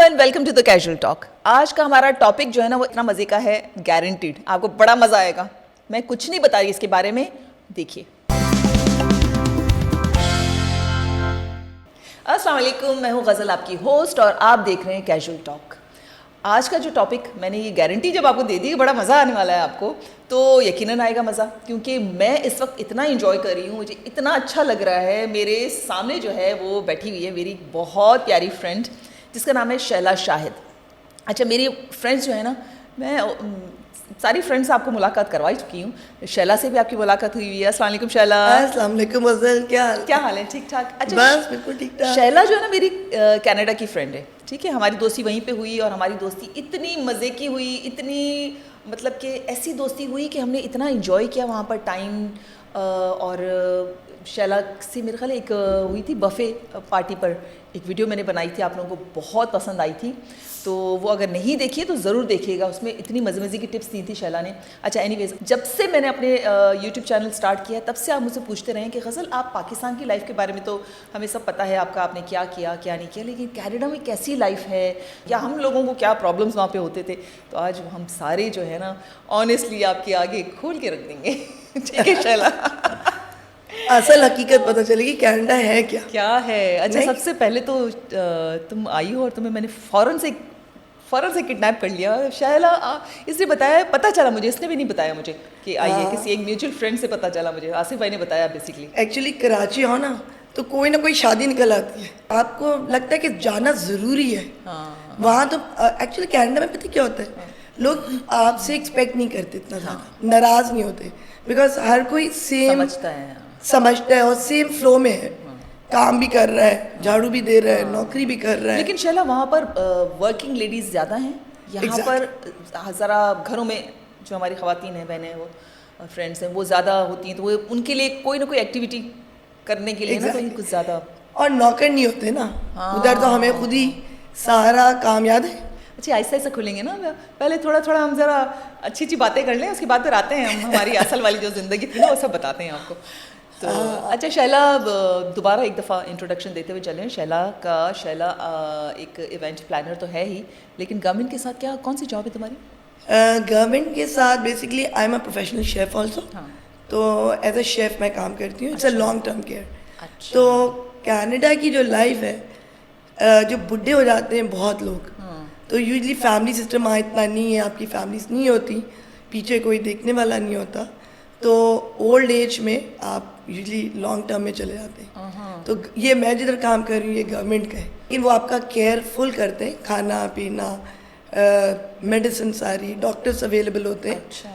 And welcome to the casual talk. आज का हमारा टॉपिक जो है ना वो इतना मजे का है, गारंटीड आपको बड़ा मजा आएगा। मैं कुछ नहीं बता रही इसके बारे में, देखिए। अस्सलाम वालेकुम, मैं हूँ गज़ल आपकी होस्ट और आप देख रहे हैं कैजुअल टॉक। आज का जो टॉपिक मैंने ये गारंटी जब आपको दे दी कि बड़ा मज़ा आने वाला है आपको, तो यकीनन आएगा मज़ा, क्योंकि मैं इस वक्त इतना इंजॉय कर रही हूँ, मुझे इतना अच्छा लग रहा है। मेरे सामने जो है वो बैठी हुई है मेरी बहुत प्यारी फ्रेंड जिसका नाम है शैला शाहिद। अच्छा, मेरी फ्रेंड्स जो है ना, मैं सारी फ्रेंड्स आपको मुलाकात करवा चुकी हूँ। शैला से भी आपकी मुलाकात हुई हुई है। अस्सलाम वालेकुम शैला। अस्सलाम वालेकुम गज़ल, क्या हाल है? ठीक ठाक। अच्छा, बस बिल्कुल ठीक ठाक। शैला जो है ना मेरी कनाडा की फ्रेंड है, ठीक है। हमारी दोस्ती वहीं पे हुई और हमारी दोस्ती इतनी मज़े की हुई, इतनी मतलब कि ऐसी दोस्ती हुई कि हमने इतना इन्जॉय किया वहाँ पर टाइम। और शैला से मेरे ख्याल एक हुई थी बफ़े पार्टी पर, एक वीडियो मैंने बनाई थी, आप लोगों को बहुत पसंद आई थी, तो वो अगर नहीं देखिए तो ज़रूर देखिएगा। उसमें इतनी मज़े मज़े की टिप्स दी थी शैला ने। अच्छा, एनीवेज, जब से मैंने अपने यूट्यूब चैनल स्टार्ट किया तब से आप मुझसे पूछते रहे कि गज़ल आप पाकिस्तान की लाइफ के बारे में तो हमें सब पता है आपका, आपने क्या किया क्या नहीं किया, लेकिन कनाडा में कैसी लाइफ है या हम लोगों को क्या प्रॉब्लम्स वहाँ पे होते थे। तो आज हम सारे जो है ना ऑनेस्टली आपके आगे खोल के रख देंगे। ठीक है शैला? असल हकीकत पता चलेगी कनाडा है क्या है। अच्छा, सबसे पहले तो तुम आई हो और तुम्हें मैंने फ़ौरन से किडनैप कर लिया। शैला इसने बताया, पता चला मुझे, इसने भी नहीं बताया मुझे कि आई है, किसी एक म्यूचुअल फ्रेंड से पता चला मुझे, आसिफ भाई ने बताया बेसिकली। एक्चुअली कराची हो ना तो कोई ना कोई शादी निकल आती है, आपको लगता है कि जाना ज़रूरी है। वहाँ तो एक्चुअली कनाडा में पता क्या होता है, लोग आपसे एक्सपेक्ट नहीं करते इतना ज़्यादा, नाराज़ नहीं होते, बिकॉज हर कोई सेम समझता है और सेम फ्लो में है, काम भी कर रहा है, झाड़ू भी दे रहा है, नौकरी भी कर रहा है। लेकिन शैला वहाँ पर वर्किंग लेडीज़ ज़्यादा हैं, यहाँ पर ज़रा घरों में जो हमारी ख़वातीन हैं, बहनें, वो फ्रेंड्स हैं, वो ज़्यादा होती हैं, तो वो उनके लिए कोई ना कोई एक्टिविटी करने के लिए ना कहीं कुछ ज़्यादा, और नौकर नहीं होते ना। उधर तो हमें खुद ही सारा काम याद है। अच्छा, ऐसा ऐसा खुलेंगे ना, पहले थोड़ा थोड़ा हम ज़रा अच्छी बातें कर लें, उसके बाद फिर आते हैं हम हमारी असल वाली जो ज़िंदगी थी ना वो सब बताते हैं आपको। तो अच्छा शैला, दोबारा एक दफ़ा इंट्रोडक्शन देते हुए चलें। शैला एक इवेंट प्लानर तो है ही, लेकिन गवर्नमेंट के साथ क्या, कौन सी जॉब है तुम्हारी? गवर्नमेंट के साथ basically I am a professional chef also. तो एज अ शेफ़ मैं काम करती हूँ। It's a long term care. तो कनाडा की जो लाइफ है, जो बुढ़े हो जाते हैं बहुत लोग, तो यूजली फैमिली सिस्टम वहाँ इतना नहीं है, आपकी फैमिलीज नहीं होती, पीछे कोई देखने वाला नहीं होता, तो ओल्ड एज में आप यूजली लॉन्ग टर्म में चले जाते हैं। तो ये मैं जिधर काम कर रही हूँ ये गवर्नमेंट का है, लेकिन वो आपका केयर फुल करते हैं, खाना पीना, मेडिसिन सारी, डॉक्टर्स अवेलेबल होते हैं। अच्छा,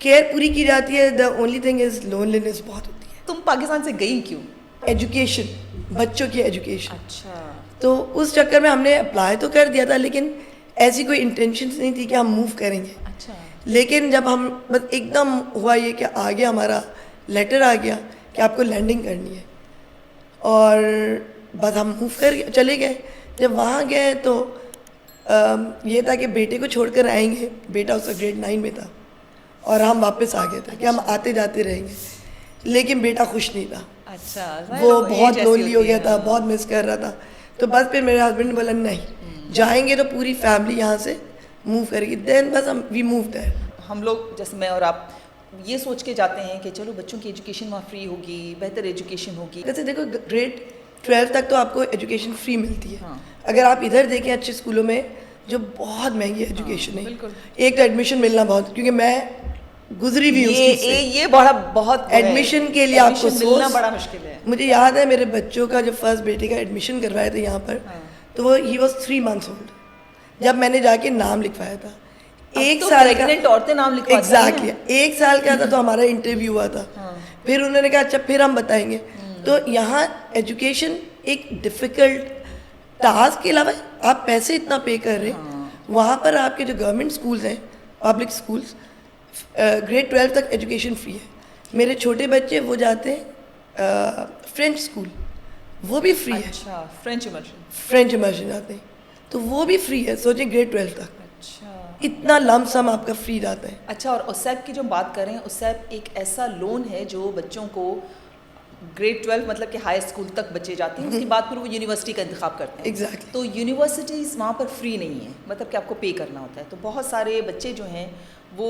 केयर पूरी की जाती है। The only thing is loneliness बहुत होती है। तुम पाकिस्तान से गई क्यों? एजुकेशन, बच्चों की एजुकेशन। अच्छा, तो उस चक्कर में हमने अप्लाई तो कर दिया था, लेकिन ऐसी कोई इंटेंशन नहीं थी कि हम मूव करेंगे। अच्छा, लेकिन जब हम बस एकदम हुआ ये कि आ गया, हमारा लेटर आ गया कि आपको लैंडिंग करनी है, और बस हम मूव कर चले गए। जब वहाँ गए तो ये था कि बेटे को छोड़कर आएंगे, बेटा उसका ग्रेड 9 में था, और हम वापस आ गए थे कि हम आते जाते रहेंगे, लेकिन बेटा खुश नहीं था। अच्छा, वो बहुत लोनली हो गया था, बहुत मिस कर रहा था। तो बस फिर मेरे हस्बैंड ने बोला नहीं, जाएंगे तो पूरी फैमिली यहाँ से मूव करेगी। देन बस हम वी मूव देयर। हम लोग जैसे मैं और आप ये सोच के जाते हैं कि चलो बच्चों की एजुकेशन वहाँ फ्री होगी, बेहतर एजुकेशन होगी। जैसे देखो ग्रेड 12 तक तो आपको एजुकेशन फ्री मिलती है। अगर आप इधर देखें अच्छे स्कूलों में जो बहुत महंगी एजुकेशन है, एक तो एडमिशन मिलना बहुत, क्योंकि मैं गुजरी हुई हूँ ये बहुत एडमिशन के लिए आपको मिलना बड़ा मुश्किल है। मुझे याद है मेरे बच्चों का जो फर्स्ट बेटे का एडमिशन करवाया था यहाँ पर, तो वो ही वॉज 3 months ओल्ड जब मैंने जाके नाम लिखवाया था। एक साल का औरतें नाम लिखवाती हैं। एग्जैक्टली, 1 साल का था तो हमारा इंटरव्यू हुआ था। फिर उन्होंने कहा अच्छा फिर हम बताएंगे। तो यहाँ एजुकेशन एक डिफ़िकल्ट टास्क के अलावा आप पैसे इतना पे कर रहे हैं, वहाँ पर आपके जो गवर्नमेंट स्कूल्स हैं, पब्लिक स्कूल्स, ग्रेड 12 तक एजुकेशन फ्री है। मेरे छोटे बच्चे वो जाते हैं फ्रेंच स्कूल, वो भी फ्री है। अच्छा, फ्रेंच इमर्शन जाते हैं तो वो भी फ्री है। सोचिए ग्रेड 12 तक। अच्छा, इतना लम सम आपका फ्री जाता है। अच्छा, और ओसैप की जो बात करें, ओसैप एक ऐसा लोन है जो बच्चों को ग्रेड 12 मतलब कि हाई स्कूल तक बच्चे जाते हैं, उसके बाद फिर वो यूनिवर्सिटी का इंतखाब करते हैं। एग्जैक्टली। तो यूनिवर्सिटीज़ वहाँ पर फ्री नहीं है, मतलब कि आपको पे करना होता है। तो बहुत सारे बच्चे जो हैं वो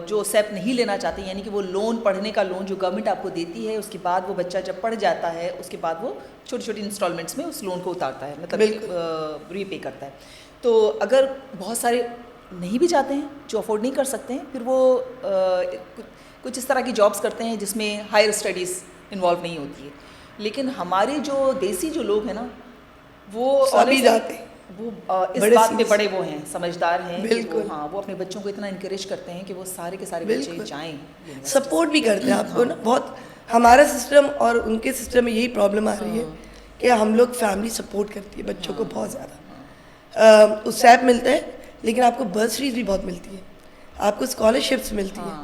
जो सेप नहीं लेना चाहते, यानी कि वो लोन, पढ़ने का लोन जो गवर्नमेंट आपको देती है, उसके बाद वो बच्चा जब पढ़ जाता है उसके बाद वो छोटी छोटी इंस्टॉलमेंट्स में उस लोन को उतारता है, मतलब रीपे करता है। तो अगर बहुत सारे नहीं भी जाते हैं, जो अफोर्ड नहीं कर सकते हैं, फिर वो कुछ इस तरह की जॉब्स करते हैं जिसमें हायर स्टडीज़ इन्वॉल्व नहीं होती है। लेकिन हमारे जो देसी जो लोग हैं ना, वो सभी जाते हैं, वो इस बात में बड़े वो हैं, समझदार हैं कि वो, हाँ, वो अपने बच्चों को इतना इनकरेज करते हैं कि वो सारे के सारे बच्चे जाएं, सपोर्ट भी करते हैं आपको ना बहुत। हमारा सिस्टम और उनके सिस्टम में यही प्रॉब्लम आ रही है कि हम लोग फैमिली सपोर्ट करती है बच्चों को बहुत ज़्यादा। उस सैप मिलता है, लेकिन आपको बर्सरीज भी बहुत मिलती है, आपको स्कॉलरशिप्स मिलती हैं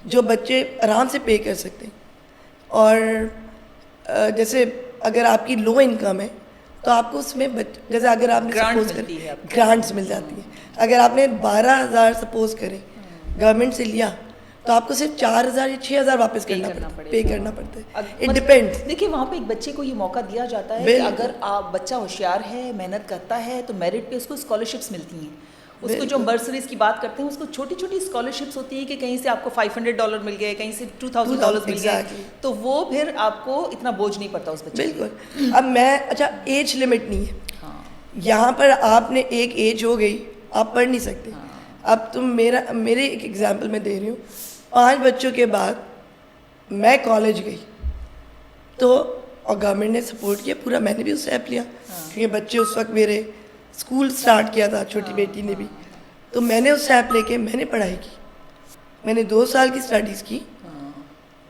जो बच्चे आराम से पे कर सकते हैं। और जैसे अगर आपकी लो इनकम है तो आपको उसमें जैसे अगर आपने सपोज करें ग्रांट्स मिल जाती है। अगर आपने 12,000 सपोज करें गवर्नमेंट से लिया तो आपको सिर्फ 4,000 या 6,000 वापस पे करना पड़ता है। It depends. देखिए वहाँ पे एक बच्चे को ये मौका दिया जाता है कि अगर आप बच्चा होशियार है, मेहनत करता है, तो मेरिट पे उसको स्कॉलरशिप्स मिलती हैं। उसको जो बर्सरीज की बात करते हैं, उसको छोटी छोटी स्कॉलरशिप्स होती है कि कहीं से आपको $500 मिल गए, कहीं से $2,000 मिल गए, तो वो फिर आपको इतना बोझ नहीं पड़ता उस बच्चे। बिल्कुल। अब मैं अच्छा, एज लिमिट नहीं है, यहाँ पर आपने एक एज हो गई आप पढ़ नहीं सकते। अब तुम मेरे एक एग्जाम्पल मैं दे रही हूँ, 5 बच्चों के बाद मैं कॉलेज गई तो, और गवर्नमेंट ने सपोर्ट किया पूरा, मैंने भी उससे ऐप लिया क्योंकि बच्चे उस वक्त मेरे स्कूल स्टार्ट किया था, छोटी बेटी ने भी, तो मैंने उस ऐप लेके मैंने पढ़ाई की। मैंने 2 साल की स्टडीज़ की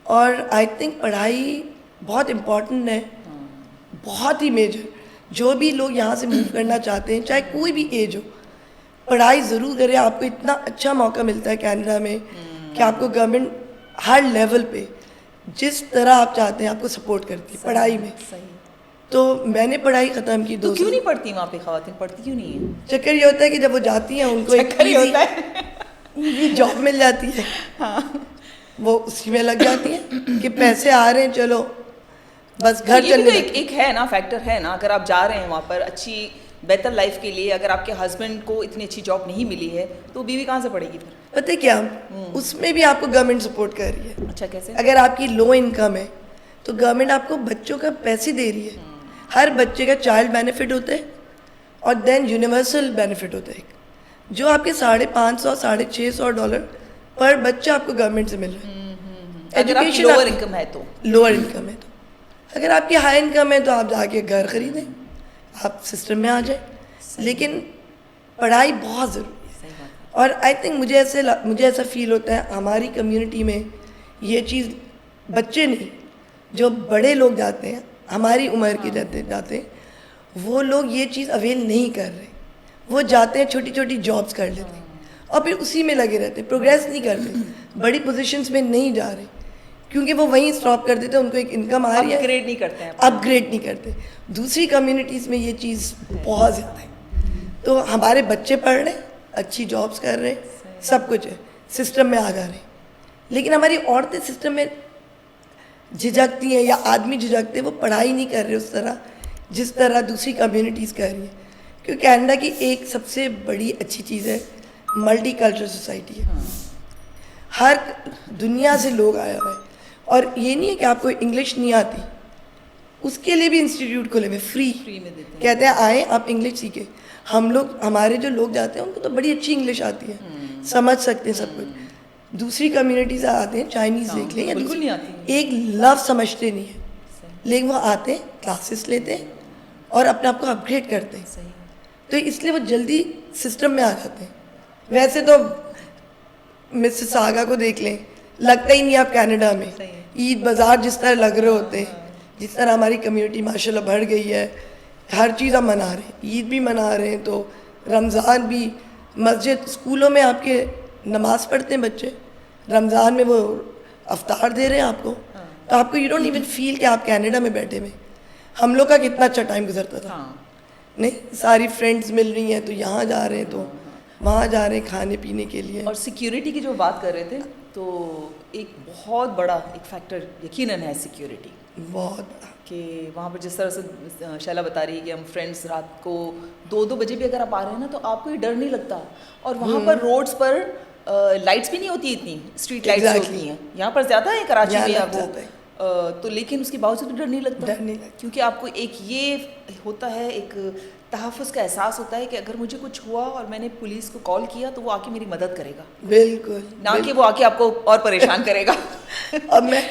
और आई थिंक पढ़ाई बहुत इम्पॉर्टेंट है, बहुत ही मेजर। जो भी लोग यहाँ से मूव करना चाहते हैं, चाहे कोई भी एज हो, पढ़ाई ज़रूर करें। आपको इतना अच्छा मौका मिलता है कनाडा में कि आपको गवर्नमेंट हर लेवल पे जिस तरह आप चाहते हैं आपको सपोर्ट करती है पढ़ाई में। तो मैंने पढ़ाई ख़त्म की। तो क्यों नहीं पढ़ती वहाँ पे ख़वातीन, पढ़ती क्यों नहीं है? चक्कर ये होता है कि जब वो जाती हैं उनको एक जॉब मिल जाती है, वो उसी में लग जाती हैं कि पैसे आ रहे हैं, चलो बस घर चलने। तो एक है ना, फैक्टर है ना, अगर आप जा रहे हैं वहाँ पर अच्छी बेहतर लाइफ के लिए, अगर आपके हस्बैंड को इतनी अच्छी जॉब नहीं मिली है तो बीवी कहाँ से पढ़ेगी फिर? पता है क्या, उसमें भी आपको गवर्नमेंट सपोर्ट कर रही है। अच्छा, कैसे? अगर आपकी लो इनकम है तो गवर्नमेंट आपको बच्चों का पैसे दे रही है। हर बच्चे का चाइल्ड बेनिफिट होता है और देन यूनिवर्सल बेनिफिट होता है, जो आपके $550-650 पर बच्चा आपको गवर्नमेंट से मिल रहा है। एजुकेशन लोअर इनकम है तो, लोअर इनकम है तो, अगर आपकी हाई इनकम है तो आप जाके घर खरीदें, आप सिस्टम में आ जाए, लेकिन पढ़ाई बहुत ज़रूरी है। और आई थिंक मुझे ऐसा फील होता है हमारी कम्युनिटी में ये चीज़, बच्चे नहीं, जो बड़े लोग जाते हैं हमारी उम्र के जाते हैं, वो लोग ये चीज़ अवेल नहीं कर रहे। वो जाते हैं, छोटी छोटी जॉब्स कर लेते हैं और फिर उसी में लगे रहते हैं, प्रोग्रेस नहीं करते, बड़ी पोजीशंस में नहीं जा रहे, क्योंकि वो वहीं स्टॉप कर देते हैं। उनको एक इनकम आ रही है, अपग्रेड नहीं करते हैं, अपग्रेड नहीं करते। दूसरी कम्युनिटीज़ में ये चीज़ बहुत ज़्यादा है। तो हमारे बच्चे पढ़ रहे हैं, अच्छी जॉब्स कर रहे हैं, सब कुछ है, सिस्टम में आ जा रहे हैं, लेकिन हमारी औरतें सिस्टम में झिझकती हैं या आदमी झिझकते हैं, वो पढ़ाई नहीं कर रहे उस तरह जिस तरह दूसरी कम्युनिटीज़ कर रही है। क्योंकि कनाडा की एक सबसे बड़ी अच्छी चीज़ है मल्टी कल्चरल सोसाइटी है, हर दुनिया से लोग आया हुआ है। और ये नहीं है कि आपको इंग्लिश नहीं आती, उसके लिए भी इंस्टीट्यूट खोले हुए फ्री में देते हैं, कहते हैं आए आप इंग्लिश सीखें। हमारे जो लोग जाते हैं उनको तो बड़ी अच्छी इंग्लिश आती है, समझ सकते हैं सब कुछ। दूसरी कम्युनिटी से आते हैं, चाइनीज़ देख लें या बिल्कुल नहीं आती, एक लव समझते नहीं है, लेकिन वो आते हैं, क्लासेस लेते हैं और अपने आप को अपग्रेड करते हैं, तो इसलिए वो जल्दी सिस्टम में आ जाते हैं। वैसे तो मिसिसागा को देख लें, लगता ही नहीं आप कनाडा में। ईद बाज़ार जिस तरह लग रहे होते हैं, जिस तरह हमारी कम्युनिटी माशाल्लाह बढ़ गई है, हर चीज़ हम मना रहे हैं, ईद भी मना रहे हैं, तो रमज़ान भी, मस्जिद स्कूलों में आपके नमाज़ पढ़ते हैं बच्चे, रमज़ान में वो अफ्तार दे रहे हैं आपको, तो आपको यू डोंट इवन फील कि आप कनाडा में बैठे हुए। हम लोग का कितना अच्छा टाइम गुजरता था, नहीं, सारी फ्रेंड्स मिल रही हैं तो यहाँ जा रहे हैं, तो वहाँ जा रहे हैं खाने पीने के लिए। और सिक्योरिटी की जो बात कर रहे थे, तो एक बहुत बड़ा एक फैक्टर यकीनन है सिक्योरिटी। बहुत कि वहाँ पर जिस तरह से शैला बता रही है कि हम फ्रेंड्स रात को 2-2 बजे भी अगर आप आ रहे हैं ना तो आपको ये डर नहीं लगता। और वहाँ पर रोड्स पर लाइट्स भी नहीं होती इतनी, स्ट्रीट लाइट्स होती हैं, यहाँ पर ज़्यादा है कराची में या वो तो, लेकिन उसके बावजूद डर नहीं लगता, क्योंकि आपको एक ये होता है, एक तहफ़्फ़ुज़ का एहसास होता है कि अगर मुझे कुछ हुआ और मैंने पुलिस को कॉल किया तो वो आके मेरी मदद करेगा, बिल्कुल, ना कि वो आके आपको और परेशान करेगा। अब मैं,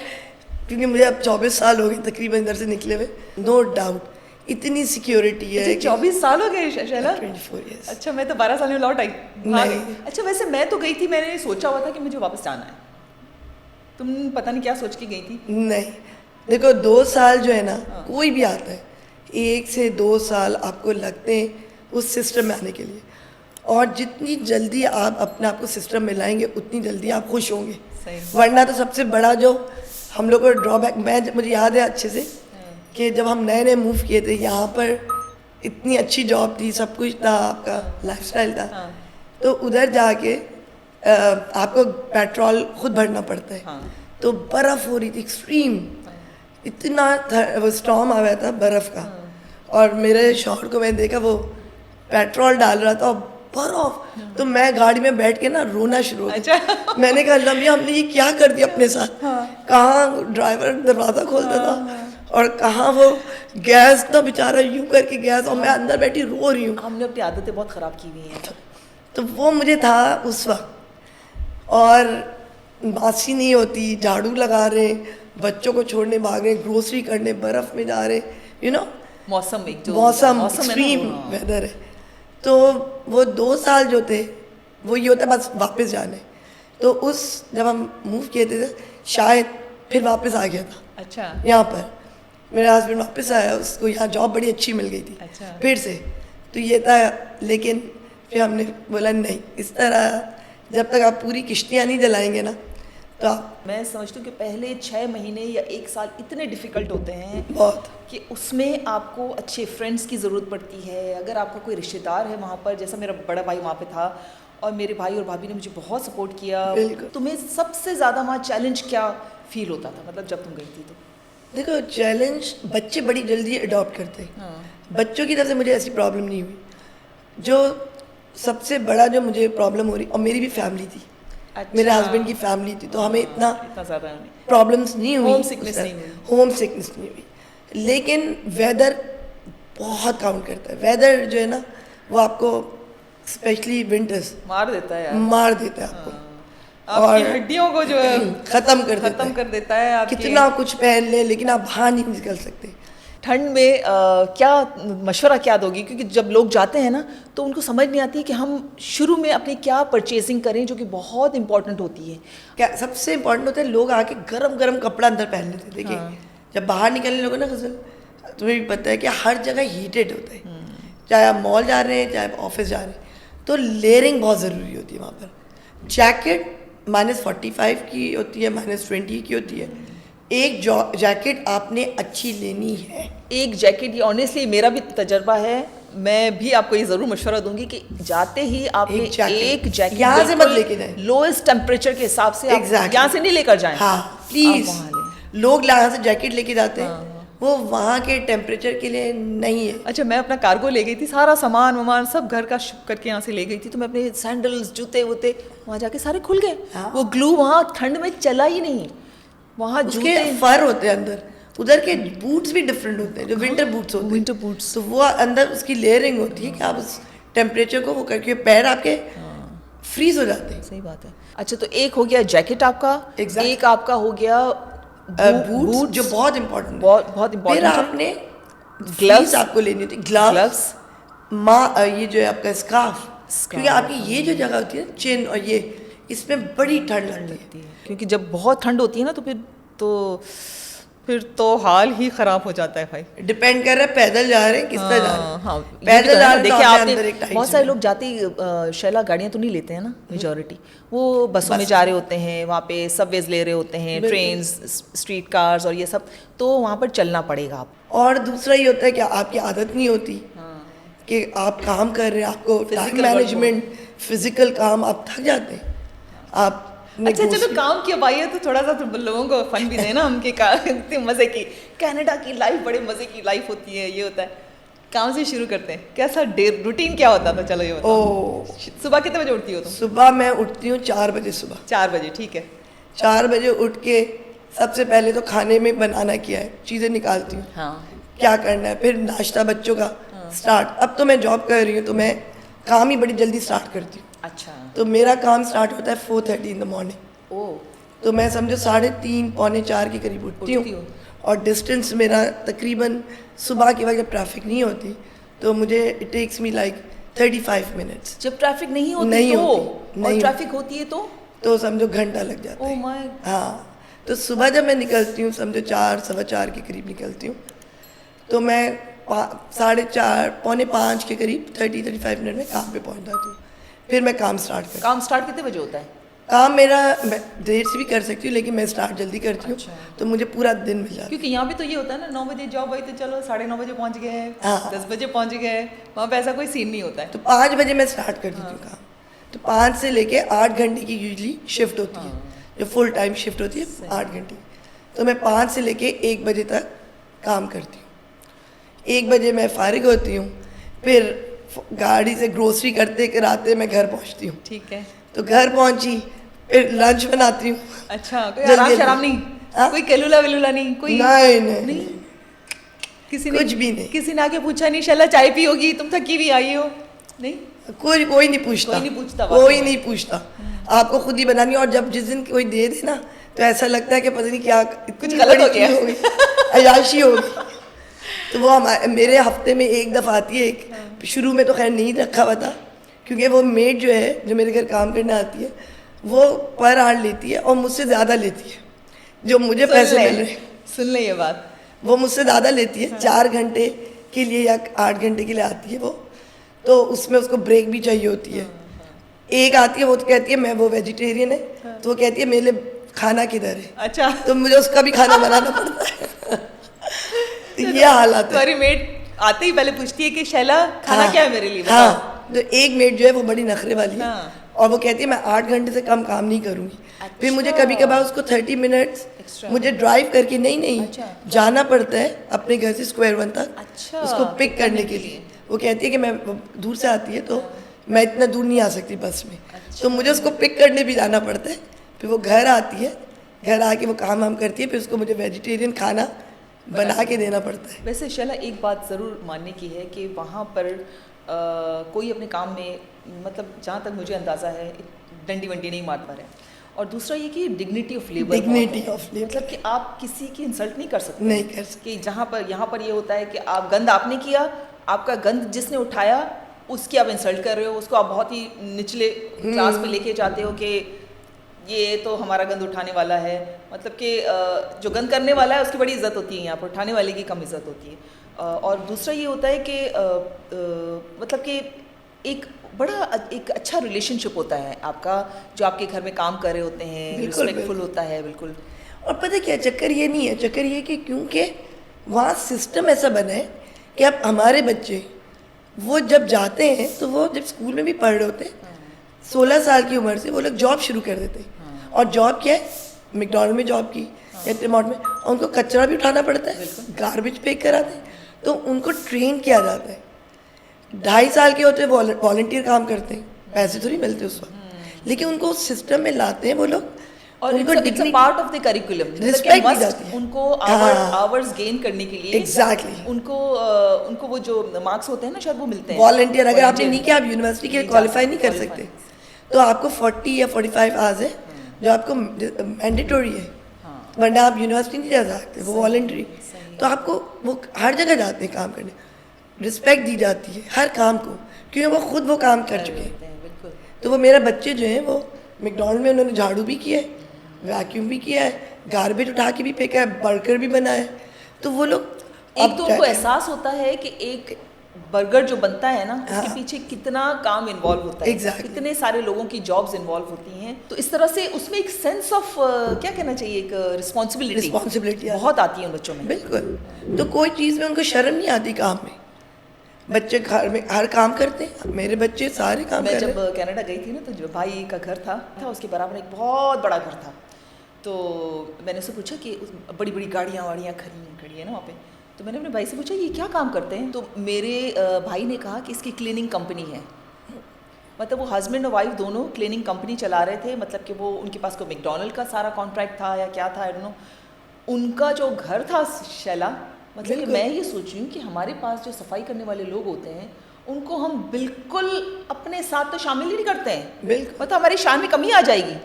क्योंकि मुझे अब 24 साल हो गए तकरीबन इधर से निकले हुए, नो डाउट इतनी सिक्योरिटी है। अच्छा, 24 साल हो गए शैला? 24 years। अच्छा, मैं तो 12 साल में लौट आई। नहीं। अच्छा, वैसे मैं तो गई थी, मैंने सोचा हुआ था कि मुझे वापस जाना है, तुम पता नहीं क्या सोच के गई थी? नहीं, देखो 2 साल जो है ना, कोई भी आता है 1 से 2 साल आपको लगते हैं उस सिस्टम में आने के लिए, और जितनी जल्दी आप अपने आप को सिस्टम में लाएंगे उतनी जल्दी आप खुश होंगे। वरना तो सबसे बड़ा जो हम लोग को ड्रॉबैक, मुझे याद है अच्छे से कि जब हम नए नए मूव किए थे यहाँ पर, इतनी अच्छी जॉब थी, सब कुछ था, आपका लाइफस्टाइल था, तो उधर जाके आपको पेट्रोल खुद भरना पड़ता है। तो बर्फ़ हो रही थी एक्सट्रीम, इतना वो स्टॉर्म आ गया था बर्फ़ का, और मेरे शौहर को मैंने देखा वो पेट्रोल डाल रहा था और बर्फ़, तो मैं गाड़ी में बैठ के ना रोना शुरू हो गया। अच्छा। मैंने कहा अल्लाह मियां, हमने ये क्या कर दिया अपने साथ। कहाँ ड्राइवर दरवाज़ा खोलता था और कहाँ वो गैस था बेचारा यूं करके गैस, और मैं अंदर बैठी रो रही हूँ। हमने अपनी आदतें बहुत ख़राब की हुई हैं। तो वो मुझे था उस वक्त, और मासी नहीं होती, झाड़ू लगा रहे, बच्चों को छोड़ने भाग रहे, ग्रोसरी करने बर्फ़ में जा रहे, यू नो, मौसम एक्सट्रीम वेदर है। तो वो 2 साल जो थे वो ये होता है बस वापस जाने। तो उस जब हम मूव किए थे शायद फिर वापस आ गया था। अच्छा। यहाँ पर मेरा हस्बैंड वापस आया, उसको यहाँ जॉब बड़ी अच्छी मिल गई थी। अच्छा। फिर से तो ये था, लेकिन फिर हमने बोला नहीं, इस तरह जब तक आप पूरी किश्तियाँ नहीं जलाएंगे ना तो आप, मैं समझती हूँ कि पहले 6 महीने या 1 साल इतने डिफ़िकल्ट होते हैं बहुत, कि उसमें आपको अच्छे फ्रेंड्स की ज़रूरत पड़ती है। अगर आपका कोई रिश्तेदार है वहाँ पर, जैसा मेरा बड़ा भाई वहाँ पे था, और मेरे भाई और भाभी ने मुझे बहुत सपोर्ट किया। तुम्हें सबसे ज़्यादा वहाँ चैलेंज क्या फील होता था, मतलब जब तुम गई थी तो? देखो, चैलेंज बच्चे बड़ी जल्दी अडॉप्ट करते हैं। बच्चों की तरफ से मुझे ऐसी प्रॉब्लम नहीं हुई। जो सबसे बड़ा जो मुझे प्रॉब्लम हो रही, और मेरी भी फैमिली थी, अच्छा। मेरे हस्बैंड की फैमिली थी, तो हमें इतना ज़्यादा प्रॉब्लम्स नहीं हुई, होम सिकनेस नहीं हुई, लेकिन वेदर बहुत काउंट करता है। वेदर जो है ना वो आपको स्पेशली विंटर्स मार देता है आपको, आपकी हड्डियों को जो है खत्म कर देता है। कितना कुछ पहन ले, लेकिन आप बाहर नहीं निकल सकते। ठंड में क्या मशवरा क्या दोगी, क्योंकि जब लोग जाते हैं ना तो उनको समझ नहीं आती कि हम शुरू में अपनी क्या परचेजिंग करें, जो कि बहुत इंपॉर्टेंट होती है। क्या सबसे इम्पोर्टेंट होता है, लोग आके गरम गरम कपड़ा अंदर पहन लेते हैं। देखिए जब बाहर निकलने लोगों ना गजल, तुम्हें भी पता है कि हर जगह हीटेड होता है, चाहे आप मॉल जा रहे हैं चाहे आप ऑफिस जा रहे हैं, तो लेयरिंग बहुत ज़रूरी होती है। वहाँ पर जैकेट -45 की होती है, -20 की होती है। एक जैकेट आपने अच्छी लेनी है, एक जैकेट। ये ऑनेस्टली मेरा भी तजर्बा है, मैं भी आपको ये ज़रूर मशवरा दूंगी कि जाते ही आपने एक जैकेट यहाँ से मत लेके जाएं, लोएस्ट टेम्परेचर के हिसाब से यहाँ से नहीं लेकर जाएं। हाँ प्लीज़, लोग यहाँ से जैकेट लेके जाते हैं, वो वहाँ के टेम्परेचर के लिए नहीं है। अच्छा, मैं अपना कार्गो ले गई थी, सारा सामान वामान सब घर का शिप करके यहाँ से ले गई थी, तो मैं अपने सैंडल्स जूते वूते वहाँ जाके सारे खुल गए। वो ग्लू वहाँ ठंड में चला ही नहीं। वहाँ जूते फर होते हैं अंदर, उधर के बूट्स भी डिफरेंट होते हैं, जो विंटर बूट्स होते हैं, विंटर बूट्स, तो वो अंदर उसकी लेयरिंग होती है कि आप उस टेम्परेचर को वो करके पैर आपके फ्रीज हो जाते हैं। सही बात है। अच्छा, तो एक हो गया जैकेट आपका, एक आपका हो गया बूट्स, जो बहुत इम्पोर्टेंट, बहुत इम्पोर्टेंट। फिर आपने ग्लव्स आपको लेनी होती है, ग्लव्स, ये जो है आपका स्कार्फ, क्योंकि आपकी ये जो जगह होती है चिन और ये, इसमें बड़ी ठंड लगती है, क्योंकि जब बहुत ठंड होती है ना फिर तो हाल ही ख़राब हो जाता है भाई। डिपेंड कर रहा है पैदल जा रहे हैं किस तरह जा रहे हैं। हाँ, पैदल जा रहे हैं, देखिए आपने बहुत सारे लोग जाते ही शैला गाड़ियाँ तो नहीं लेते हैं ना, मेजॉरिटी वो बसों में जा रहे होते हैं, वहाँ पे सबवेज ले रहे होते हैं, ट्रेन्स, स्ट्रीट कार्स और ये सब, तो वहाँ पर चलना पड़ेगा आप। और दूसरा ये होता है कि आपकी आदत नहीं होती कि आप काम कर रहे हैं, आपको टाइम मैनेजमेंट, फिजिकल काम, आप थक जाते हैं। आप अच्छा चलो काम की अब आई है तो थोड़ा सा तो लोगों को फन भी देना उनके इतने मज़े की कनाडा की लाइफ बड़े मज़े की लाइफ होती है, ये होता है। काम से शुरू करते हैं, कैसा डे रूटीन क्या होता था, चलो ये बताओ। सुबह कितने बजे उठती हो तुम? सुबह मैं उठती हूँ 4 बजे सुबह। 4 बजे, ठीक है। 4 बजे उठ के सबसे पहले तो खाने में बनाना क्या है, चीज़ें निकालती हूँ। हाँ। क्या करना है, फिर नाश्ता बच्चों का स्टार्ट। अब तो मैं जॉब कर रही हूँ तो मैं काम ही बड़ी जल्दी स्टार्ट करती हूँ। अच्छा। तो मेरा काम स्टार्ट होता है 4:30 इन द मॉर्निंग। ओह। तो मैं समझो 3:30 पौने 4 के करीब उठती हूँ। और डिस्टेंस मेरा तकरीबन सुबह की वजह ट्रैफिक नहीं होती तो मुझे it takes me like 35 minutes. जब ट्रैफिक नहीं होती नहीं तो होती, नहीं और ट्रैफिक होती है तो समझो घंटा लग जाता है। Oh my. हाँ, तो सुबह जब मैं निकलती हूँ समझो 4 सवा 4 के करीब निकलती हूँ तो मैं 4:30 पौने 5 के करीब 30-35 मिनट में काम पे पहुँच जाती हूँ। फिर मैं काम स्टार्ट करती हूँ। काम स्टार्ट कितने बजे होता है? काम मेरा मैं देर से भी कर सकती हूँ लेकिन मैं स्टार्ट जल्दी करती हूँ। अच्छा। तो मुझे पूरा दिन मिल जाता है। क्योंकि यहाँ पे तो ये होता है ना 9 बजे जॉब आई तो चलो 9:30 बजे पहुँच गए, हाँ। 10 बजे पहुँच गए, वहाँ पे ऐसा कोई सीन नहीं होता है। तो 5 बजे मैं स्टार्ट कर देती हूँ काम। तो 5 से लेके 8 घंटे की यूजली शिफ्ट होती है, जो फुल टाइम शिफ्ट होती है 8 घंटे। तो मैं 5 से लेके 1 बजे तक काम करती हूँ। 1 बजे मैं फारिग होती हूँ, फिर गाड़ी से ग्रोसरी करते कराते मैं घर पहुँचती हूँ। ठीक है। तो घर पहुँची फिर लंच बनाती हूँ। अच्छा, कोई जल्दी आराम जल्दी। शराम नहीं? हाँ? कोई केलुला वेलुला नहीं? कोई नहीं, किसी ने कुछ भी नहीं। किसी ने आके पूछा नहीं शैला चाय पी होगी, तुम थकी हुई आई हो? नहीं, कोई नहीं पूछता। कोई नहीं पूछता, कोई वाकई में। नहीं पूछता। आपको खुद ही बनानी है। और जब जिस दिन कोई दे दे ना तो ऐसा लगता है कि पता नहीं क्या कुछ गलत हो गया। हो गई, अयाशी हो गई। तो वो मेरे हफ्ते में एक दफ़ा आती है। एक शुरू में तो खैर नहीं रखा हुआ था क्योंकि वो मेड जो है जो मेरे घर काम करने आती है वो पर आवर लेती है और मुझसे ज़्यादा लेती है जो मुझे पैसे मिल रहे हैं। सुन ले ये बात। वो मुझसे ज़्यादा लेती है। 4 घंटे के लिए या 8 घंटे के लिए आती है वो, तो उसमें उसको ब्रेक भी चाहिए होती है। एक आती है वो तो कहती है मैं वो वेजिटेरियन है, तो वो कहती है मेरे लिए खाना किधर है। अच्छा। तो मुझे उसका भी खाना बनाना पड़ता है। तो ये हालात है। तुम्हारी मेड आते ही पहले पूछती है कि शैला खाना क्या है मेरे लिए? हाँ, तो एक मेड जो है वो बड़ी नखरे वाली है। हाँ। और वो कहती है मैं 8 घंटे से कम काम नहीं करूँगी। फिर मुझे कभी कभार उसको 30 मिनट्स मुझे ड्राइव करके नहीं अच्छा। जाना पड़ता है अपने घर से स्क्वायर 1 तक। अच्छा, उसको पिक करने के लिए। वो कहती है कि मैं दूर से आती है तो मैं इतना दूर नहीं आ सकती बस में। तो मुझे उसको पिक करने भी जाना पड़ता है। फिर वो घर आती है, घर आके वो काम वाम करती है, फिर उसको मुझे वेजिटेरियन खाना बना के देना पड़ता है। वैसे शैला एक बात ज़रूर मानने की है कि वहाँ पर कोई अपने काम में मतलब जहाँ तक मुझे अंदाज़ा है डंडी वंडी नहीं मार पा रहे। और दूसरा ये कि डिग्निटी ऑफ लेबर, मतलब कि आप किसी की इंसल्ट नहीं कर सकते। नहीं कर सकते। कि जहाँ पर यहाँ पर ये होता है कि आप गंद आपने किया, आपका गंद जिसने उठाया उसकी आप इंसल्ट कर रहे हो, उसको आप बहुत ही निचले क्लास पे लेके जाते हो कि ये तो हमारा गंद उठाने वाला है। मतलब कि जो गंद करने वाला है उसकी बड़ी इज्जत होती है यहाँ पर, उठाने वाले की कम इज्जत होती है। और दूसरा ये होता है कि मतलब कि एक बड़ा एक अच्छा रिलेशनशिप होता है आपका, जो आपके घर में काम कर रहे होते हैं, रिस्पेक्टफुल होता है। बिल्कुल। और पता क्या चक्कर ये नहीं है, चक्कर ये कि क्योंकि वहाँ सिस्टम ऐसा बना है कि अब हमारे बच्चे वो जब जाते हैं तो वो जब स्कूल में भी पढ़ रहे होते हैं 16 साल की उम्र से वो लोग जॉब शुरू कर देते हैं। और जॉब क्या है, मैकडॉनल्ड में जॉब की या टिमॉट में, और उनको कचरा भी उठाना पड़ता है, गार्बेज फेंक कराते हैं। तो उनको ट्रेन किया जाता है। 2.5 साल के होते हैं वॉलंटियर काम करते हैं, पैसे थोड़ी मिलते उस वक्त, लेकिन उनको उस सिस्टम में लाते हैं वो लोग। और उनको part of the curriculum respect दी जाती है उनको आवर्स गेन करने के लिए। एग्जैक्टली। उनको वो जो मार्क्स होते हैं ना शायद वो मिलते हैं। वॉलंटियर अगर आपने नहीं किया, आप यूनिवर्सिटी के लिए क्वालिफाई नहीं कर सकते, तो आपको 40 या 45 आवर्स है जो आपको मैंडेटरी है, वरना आप यूनिवर्सिटी नहीं जा सकते, वो वॉलंटरी। तो आपको वो हर जगह जाते हैं काम करने, रिस्पेक्ट दी जाती है हर काम को, क्योंकि वो खुद वो काम कर चुके हैं। तो वो मेरे बच्चे जो हैं वो मैकडॉनल्ड में उन्होंने झाड़ू भी किया है, वैक्यूम भी किया है, गार्बेज उठा के भी फेंका है, बर्गर भी बनाया है। तो वो लोग एक तो उनको एहसास होता है कि एक बर्गर जो बनता है ना उसके पीछे कितना काम इन्वॉल्व होता है, कितने सारे लोगों की जॉब्स इन्वॉल्व होती हैं। तो इस तरह से उसमें एक सेंस ऑफ क्या कहना चाहिए, एक रिस्पॉन्सिबिलिटी बहुत आती है उन बच्चों में। बिल्कुल। तो कोई चीज़ में उनको शर्म नहीं आती काम में, बच्चे घर में हर काम करते हैं, मेरे बच्चे सारे काम मैं कर रहे जब कनाडा गई थी ना तो जो भाई का घर था उसके बराबर एक बहुत बड़ा घर था। तो मैंने उससे पूछा कि बड़ी बड़ी गाड़ियाँ वाड़ियाँ खड़ी है ना वहाँ पे। तो मैंने अपने भाई से पूछा ये क्या काम करते हैं। तो मेरे भाई ने कहा कि इसकी क्लीनिंग कंपनी है। मतलब वो हस्बैंड और वाइफ दोनों क्लीनिंग कंपनी चला रहे थे। मतलब कि वो उनके पास कोई मैकडॉनल्ड का सारा कॉन्ट्रैक्ट था या क्या था, आई डोंट नो। उनका जो घर था शैला, मतलब कि मैं ये सोच रही हूँ कि हमारे पास जो सफाई करने वाले लोग होते हैं उनको हम बिल्कुल अपने साथ तो शामिल ही नहीं करते हैं। बिल्कुल। मतलब हमारी शान में कमी आ जाएगी।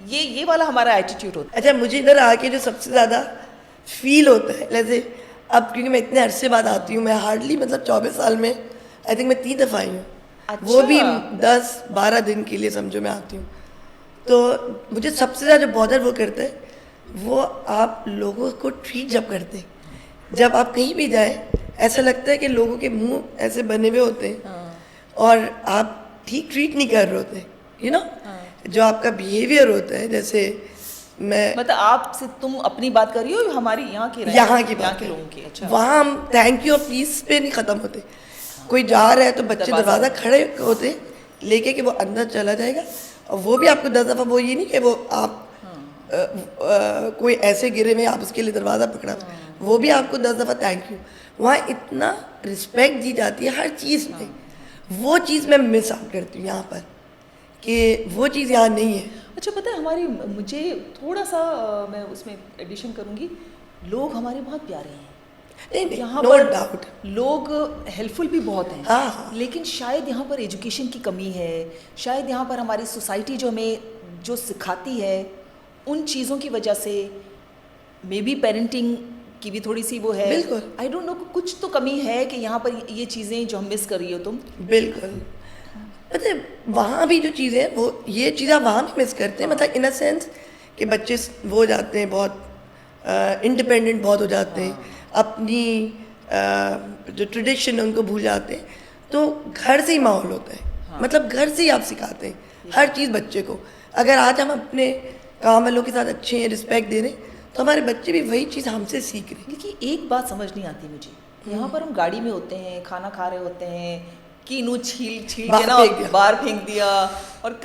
ये वाला हमारा एटीट्यूड होता है। अच्छा, मुझे इधर आके जो सबसे ज़्यादा फील होता है, जैसे अब क्योंकि मैं इतने अरसे बाद आती हूँ, मैं हार्डली मतलब 24 साल में आई थिंक मैं 3 दफ़ा आई हूँ। अच्छा। वो भी 10-12 दिन के लिए समझो मैं आती हूँ। तो मुझे सबसे ज़्यादा जो बॉदर वो करता है वो आप लोगों को ट्रीट जब करते हैं। जब आप कहीं भी जाए ऐसा लगता है कि लोगों के मुंह ऐसे बने हुए होते हैं और आप ठीक ट्रीट नहीं कर रहे होते, यू नो। जो आपका बिहेवियर होता है, जैसे मैं मतलब आपसे तुम अपनी बात कर रही हो या हमारी यहाँ की यहाँ की यहाँ बात के है। लोगों की? अच्छा। वहाँ हम थैंक यू और प्लीज पे नहीं ख़त्म होते। कोई जा रहा है तो बच्चे दरवाज़ा खड़े होते लेके कि वो अंदर चला जाएगा, और वो भी आपको 10 दफ़ा, वो ये नहीं कि वो आप कोई ऐसे गिरे में आप उसके लिए दरवाज़ा पकड़ा, वो भी आपको 10 दफ़ा थैंक यू। वहाँ इतना रिस्पेक्ट दी जाती है हर चीज़ में। वो चीज़ मैं मिस आउट करती हूँ यहाँ पर, कि वो चीज़ यहाँ नहीं है। अच्छा, पता है मुझे थोड़ा सा मैं उसमें एडिशन करूँगी, लोग हमारे बहुत प्यारे हैं नहीं, यहाँ नो पर। डाउट लोग हेल्पफुल भी बहुत हैं। हाँ। लेकिन शायद यहाँ पर एजुकेशन की कमी है। शायद यहाँ पर हमारी सोसाइटी जो हमें जो सिखाती है उन चीज़ों की वजह से, मे बी पेरेंटिंग की भी थोड़ी सी वो है। बिल्कुल। आई डोंट नो, कुछ तो कमी है कि यहाँ पर ये चीज़ें जो हम मिस कर रही हो तुम। बिल्कुल। मतलब वहाँ भी जो चीज़ें हैं वो ये चीज़ें आप वहाँ भी मिस करते हैं। मतलब इन अ सेंस कि बच्चे वो हो जाते हैं बहुत इंडिपेंडेंट बहुत हो जाते हैं, अपनी जो ट्रेडिशन है उनको भूल जाते हैं। तो घर से ही माहौल होता है। मतलब घर से ही आप सिखाते हैं हर चीज़ बच्चे को। अगर आज हम अपने काम वालों के साथ अच्छे हैं, रिस्पेक्ट दे रहे हैं, तो हमारे बच्चे भी वही चीज़ हमसे सीख रहे हैं। लेकिन एक बात समझ नहीं आती मुझे, यहाँ पर हम गाड़ी में होते हैं, खाना खा रहे होते हैं, कीनू छील के ना बाहर फेंक दिया, और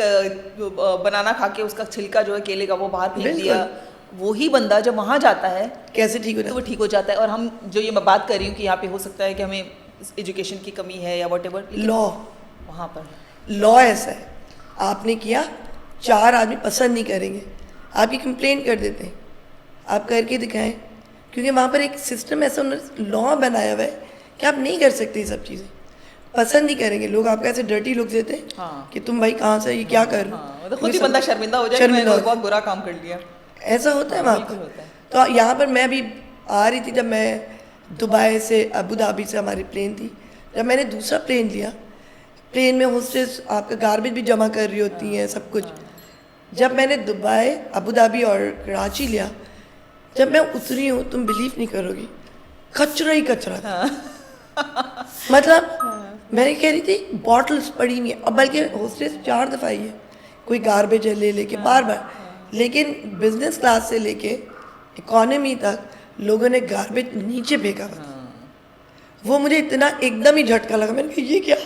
बनाना खा के उसका छिलका जो है केले का वो बाहर फेंक दिया। वही बंदा जब वहाँ जाता है कैसे ठीक हो जाता है? तो वो ठीक हो जाता है। और हम जो ये मैं बात कर रही हूँ कि यहाँ पे हो सकता है कि हमें एजुकेशन की कमी है या वट एवर, लॉ, वहाँ पर लॉ ऐसा है, आपने किया 4 आदमी पसंद नहीं करेंगे, आपकी कंप्लेंट कर देते हैं, आप करके दिखाएं। क्योंकि वहाँ पर एक सिस्टम ऐसा उन्होंने लॉ बनाया हुआ है कि आप नहीं कर सकते ये सब चीज़ें। पसंद नहीं करेंगे लोग, आपको ऐसे डर्टी लुक देते हैं। हाँ। कि तुम भाई कहाँ से, ये क्या कर रहे हो। मतलब खुद ही बंदा शर्मिंदा हो जाए, मैंने बहुत बुरा काम कर लिया। ऐसा होता है वहाँ पर। तो यहाँ पर मैं भी आ रही थी, जब मैं दुबई से अबू धाबी से हमारी प्लेन थी, जब मैंने दूसरा प्लेन लिया, प्लेन में होस्टेस आपका गार्बेज भी जमा कर रही होती हैं, सब कुछ। जब मैंने दुबई, अबू धाबी और कराची लिया, जब मैं उतरी हूँ तुम बिलीव नहीं करोगी, कचरा ही कचरा था। मतलब मैं कह रही थी बॉटल्स पड़ी नहीं है, अब बल्कि होस्टेस 4 दफ़ा आई है, कोई गार्बेज है ले बार बार। लेकिन बिजनेस क्लास से लेके इकोनॉमी तक लोगों ने गार्बेज नीचे फेंका हुआ। वो मुझे इतना एकदम ही झटका लगा, मैंने कहा ये क्या,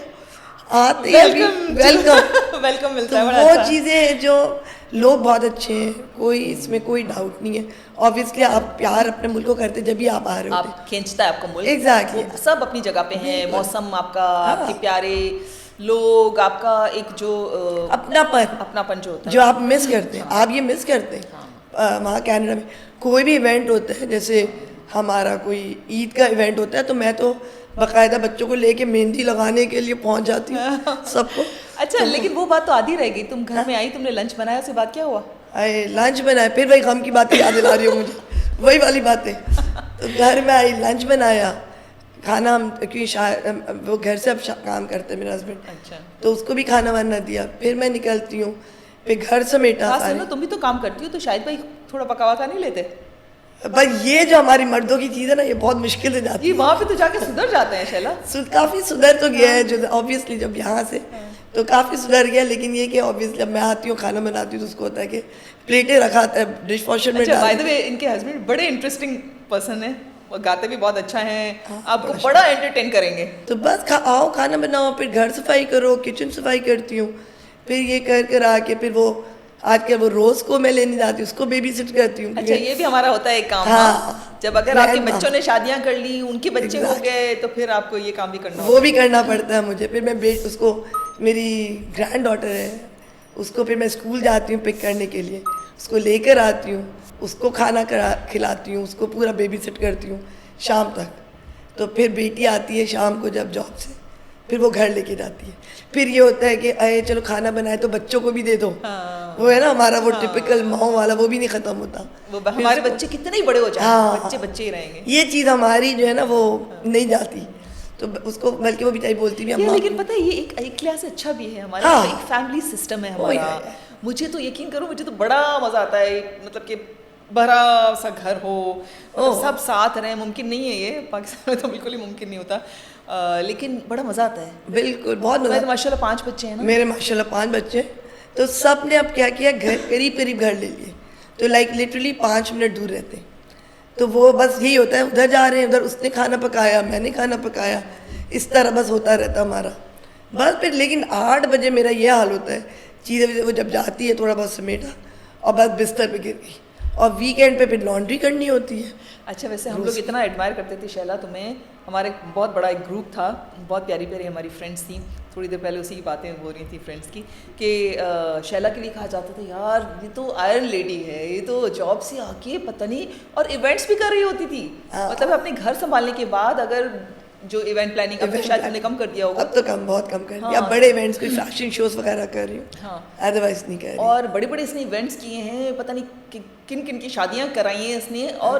आते ही अभी वेलकम मिलता है। तो वो चीज़ें हैं जो लोग बहुत अच्छे हैं, कोई इसमें कोई डाउट नहीं है। ऑब्वियसली आप प्यार अपने मुल्क को करते जब भी आप आ रहे हो, आप खींचता है आपको मुल्क। एग्जैक्टली। सब अपनी जगह पे हैं, मौसम आपका, आपके प्यारे लोग, आपका एक जो अपनापन जो होता है, जो आप मिस करते हैं। आप ये मिस करते हैं वहाँ कनाडा में। कोई भी इवेंट होता है, जैसे हमारा कोई ईद का इवेंट होता है, तो मैं तो बाकायदा बच्चों को लेके मेहंदी लगाने के लिए पहुँच जाती हूँ सबको। अच्छा, लेकिन वो बात तो आधी रह गई। तुम घर में आई, तुमने लंच बनाया, उसके बाद क्या हुआ? अरे लंच बनाया, फिर वही गम की बातें याद दिला रही हो मुझे, वही वाली बातें। तो घर में आई, लंच बनाया, खाना हम क्योंकि वो घर से अब काम करते हैं मेरे हस्बैंड। अच्छा। तो उसको भी खाना वाना दिया, फिर मैं निकलती हूँ, फिर घर समेटा। सुनो, तुम भी तो काम करती हो, तो शायद भाई थोड़ा पका वका नहीं लेते? भाई ये जो हमारी मर्दों की चीज़ है ना, ये बहुत मुश्किल से जाती है। वहाँ पे तो जाके सुधर जाते हैं शैला। काफ़ी सुधर तो गया है, जो ऑब्वियसली जब यहाँ से तो काफ़ी सुधर गया। लेकिन ये कि ऑब्वियसली जब मैं आती हूँ खाना बनाती हूँ तो उसको होता है कि प्लेटें रखा है डिश वॉशर में। बाय द वे, इनके हस्बैंड बड़े इंटरेस्टिंग पर्सन है। गाते भी बहुत अच्छा हैं, आपको बड़ा एंटरटेन करेंगे। तो बस आओ खाना बनाओ, फिर घर सफाई करो, किचन सफाई करती हूँ, फिर ये कर आके फिर वो आजकल वो रोज को मैं लेने जाती हूँ, उसको बेबी सिट करती हूँ। अच्छा, ये भी हमारा होता है एक काम। हाँ, जब अगर आपके बच्चों ने शादियां कर ली, उनके बच्चे हो गए, तो फिर आपको ये काम भी करना वो भी करना पड़ता है मुझे। फिर मैं उसको, मेरी ग्रैंड डॉटर है, उसको फिर मैं स्कूल जाती हूँ पिक करने के लिए, उसको लेकर आती हूँ, उसको खाना खिलाती हूँ, उसको पूरा बेबी सिट करती हूँ शाम तक। तो फिर बेटी आती है शाम को जब जॉब से, फिर वो घर लेके जाती है। फिर ये होता है कि अरे चलो खाना बनाए तो बच्चों को भी दे दो। हाँ, वो है ना हमारा वो टिपिकल माँ वाला, वो भी नहीं खत्म होता। वो हमारे बच्चे कितने ही बड़े हो जाए, हाँ, बच्चे बच्चे ही रहेंगे। ये चीज़ हमारी जो है ना वो नहीं जाती, तो उसको बल्कि वो बेचारी बोलती भी अम्मा। लेकिन पता है ये एक लिहाज से अच्छा भी है हमारा। हाँ, एक फैमिली सिस्टम है हमारा। मुझे तो यकीन करो, मुझे तो बड़ा मजा आता है, मतलब कि बड़ा सा घर हो, मतलब सब साथ रहें। मुमकिन नहीं है ये, पाकिस्तान में तो बिल्कुल ही मुमकिन नहीं होता, लेकिन बड़ा मजा आता है। बिल्कुल, बहुत मजा। माशाल्लाह 5 बच्चे हैं ना मेरे, माशाल्लाह 5 बच्चे। तो सब ने अब क्या किया, घर करीब करीब घर ले लिए, तो लाइक लिटरली 5 मिनट दूर रहते हैं। तो वो बस यही होता है, उधर जा रहे हैं, उधर उसने खाना पकाया, मैंने खाना पकाया, इस तरह बस होता रहता हमारा बस। फिर लेकिन 8 बजे मेरा ये हाल होता है, चीज़ें वो जब जाती है थोड़ा बहुत समेटा और बस बिस्तर पे गिर गई, और वीकेंड पे फिर लॉन्ड्री करनी होती है। अच्छा, वैसे हम लोग इतना एडमायर करते थे शैला तुम्हें, हमारे बहुत बड़ा एक ग्रुप था, बहुत प्यारी प्यारी हमारी फ्रेंड्स थी। थोड़ी देर पहले उसी की बातें हो रही थी फ्रेंड्स की, कि शैला के लिए कहा जाता था यार ये तो आयरन लेडी है, ये तो जॉब से आके पता नहीं, और इवेंट्स भी कर रही होती थी। मतलब अपने घर संभालने के बाद अगर जो इवेंट प्लानिंग, अब शायद तुमने कम कर दिया होगा। अब तो कम, बहुत कम कर दिया। अब बड़े इवेंट्स, कोई फैशन शोज वगैरह कर रही हूँ, अदरवाइज नहीं कर रही। और बड़े बड़े इसने इवेंट्स किए हैं, पता नहीं किन किन की शादियाँ कराई हैं इसने, और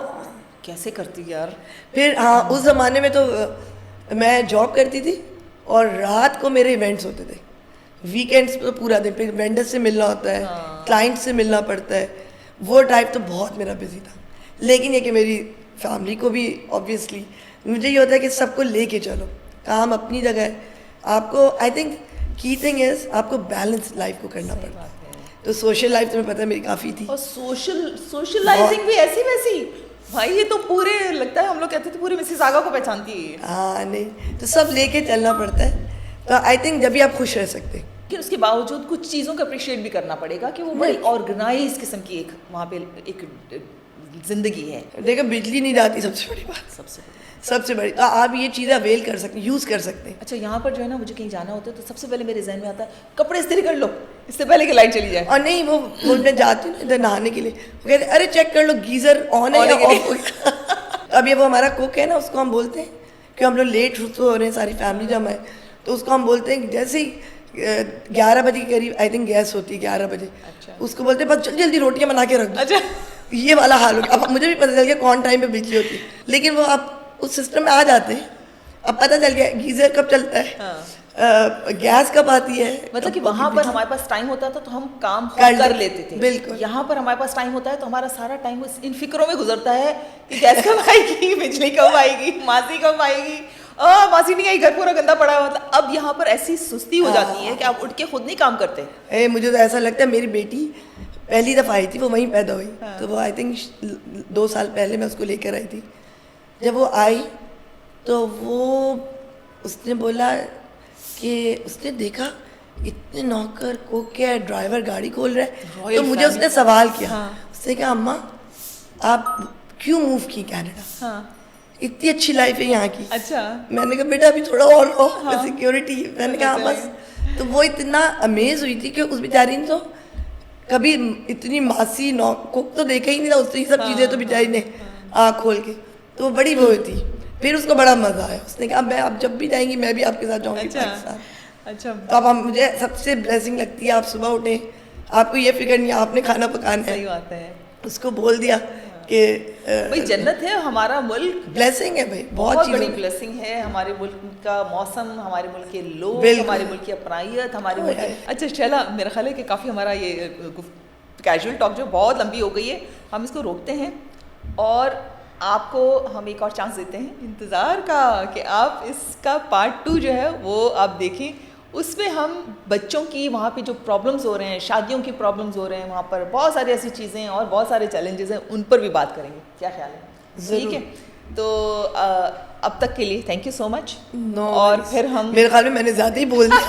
कैसे करती यार। फिर हाँ, उस ज़माने में तो मैं जॉब करती थी और रात को मेरे इवेंट्स होते थे, वीकेंड्स पे तो पूरा दिन, फिर वेंडर्स से मिलना होता है, क्लाइंट से मिलना पड़ता है, वो टाइप तो बहुत मेरा बिजी था। लेकिन ये कि मेरी फैमिली को भी ऑब्वियसली मुझे ये होता है कि सबको लेके चलो, काम अपनी जगह है, आपको I think key thing is आपको बैलेंस लाइफ को करना पड़ता है। तो सोशल लाइफ तुम्हें पता है मेरी काफ़ी थी, और सोशलाइजिंग भी ऐसी वैसी भाई, ये तो पूरे लगता है हम लोग कहते थे पूरे मिसिसागा को पहचानती है। हाँ नहीं, तो सब लेके चलना पड़ता है। तो आई थिंक जब भी आप खुश रह सकते हैं, लेकिन उसके बावजूद कुछ चीज़ों को अप्रिशिएट भी करना पड़ेगा कि वो बड़ी ऑर्गेनाइज किस्म की एक वहाँ पे एक जिंदगी है। देखो बिजली नहीं जाती, सबसे बड़ी बात, सबसे बड़ी। तो आप ये चीज़ें अवेल कर सकते हैं, यूज़ कर सकते हैं। अच्छा, यहाँ पर जो है ना, मुझे कहीं जाना होता है तो सबसे पहले मेरे जहन में आता है कपड़े इस्त्री कर लो, इससे पहले कि लाइट चली जाए। और नहीं, वो मैं जाती हूँ ना इधर नहाने के लिए, वो कहते अरे चेक कर लो गीज़र ऑन है या ऑफ हो गया। अब ये वो हमारा कुक है ना, उसको हम बोलते हैं कि हम लोग लेट हो रहे हैं, सारी फैमिली जमा है, तो उसको हम बोलते हैं कि जैसे ही 11 बजे के करीब आई थिंक गैस होती है 11 बजे। अच्छा। उसको बोलते हैं बस जल्दी जल्दी रोटियाँ बना के रख दो। अच्छा, ये वाला हाल हो गया। अब मुझे भी पता चल गया कौन टाइम पे बिजली होती है, लेकिन वो आप उस सिस्टम में आ जाते हैं, अब पता चल गया गीजर कब चलता है। हाँ। गैस कब आती है। मतलब कि वहाँ पर हमारे पास टाइम होता था तो हम काम कर लेते थे। बिल्कुल। यहाँ पर हमारे पास टाइम होता है तो हमारा सारा टाइम इन फिक्रों में गुजरता है कि गैस कब आएगी, बिजली कब आएगी, मासी कब आएगी, मासी नहीं आई, घर पूरा गंदा पड़ा है। मतलब अब यहाँ पर ऐसी सुस्ती हो जाती है कि आप उठ के खुद नहीं काम करते। मुझे तो ऐसा लगता है, मेरी बेटी पहली दफ़ा आई थी, वो वहीं पैदा हुई। हाँ। तो वो आई थिंक 2 साल पहले मैं उसको लेकर आई थी। जब वो आई तो उसने बोला कि उसने देखा इतने नौकर कुक है, ड्राइवर गाड़ी खोल रहा है, तो मुझे उसने सवाल किया। हाँ। उसने कहा अम्मा आप क्यों मूव की कनाडा? हाँ। इतनी अच्छी लाइफ है यहाँ की। अच्छा। मैंने कहा बेटा अभी थोड़ा और लो, हाँ। सिक्योरिटी। मैंने कहा बस। तो वो इतना अमेज हुई थी कि उस बेचारी ने तो कभी इतनी मासी कुक तो देखा ही नहीं था, उससे सब चीज़ें तो बेचारी ने आँख खोल के, तो वो बड़ी वो थी। फिर उसको बड़ा मज़ा आया, उसने कहा मैं आप जब भी जाएंगी मैं भी आपके साथ जाऊँगी पाकिस्तान। अच्छा। तो अब मुझे सबसे ब्लेसिंग लगती है, आप सुबह उठें, आपको ये फिक्र नहीं आपने खाना पकाना है। सही बात है। उसको बोल दिया कि भाई जन्नत है हमारा मुल्क, ब्लेसिंग है भाई, बहुत बड़ी ब्लेसिंग है। हमारे मुल्क का मौसम, हमारे मुल्क के लोग, हमारे मुल्क की अपनाइयत, हमारे मुल्क। अच्छा शैला, मेरा ख्याल है कि काफ़ी हमारा ये कैजुअल टॉक जो बहुत लंबी हो गई है, हम इसको रोकते हैं और आपको हम एक और चांस देते हैं इंतज़ार का कि आप इसका पार्ट 2 जो है वो आप देखें। उसमें हम बच्चों की वहाँ पे जो प्रॉब्लम्स हो रहे हैं, शादियों की प्रॉब्लम्स हो रहे हैं, वहाँ पर बहुत सारी ऐसी चीज़ें और बहुत सारे चैलेंजेस हैं, उन पर भी बात करेंगे। क्या ख्याल है? ठीक है, तो अब तक के लिए thank you so much. No और worries. फिर हम मेरे ख्याल में मैंने ज़्यादा ही बोल दिया।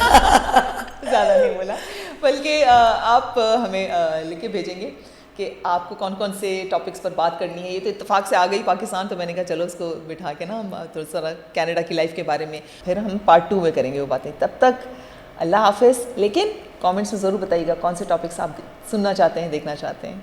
ज़्यादा नहीं बोला, बल्कि आप हमें लिख के भेजेंगे कि आपको कौन कौन से टॉपिक्स पर बात करनी है। ये तो इत्तेफाक से आ गई पाकिस्तान, तो मैंने कहा चलो उसको बिठा के ना हम थोड़ा सा कनाडा की लाइफ के बारे में फिर हम पार्ट 2 में करेंगे वो बातें। तब तक अल्लाह हाफिज़। लेकिन कमेंट्स में ज़रूर बताइएगा कौन से टॉपिक्स आप सुनना चाहते हैं, देखना चाहते हैं।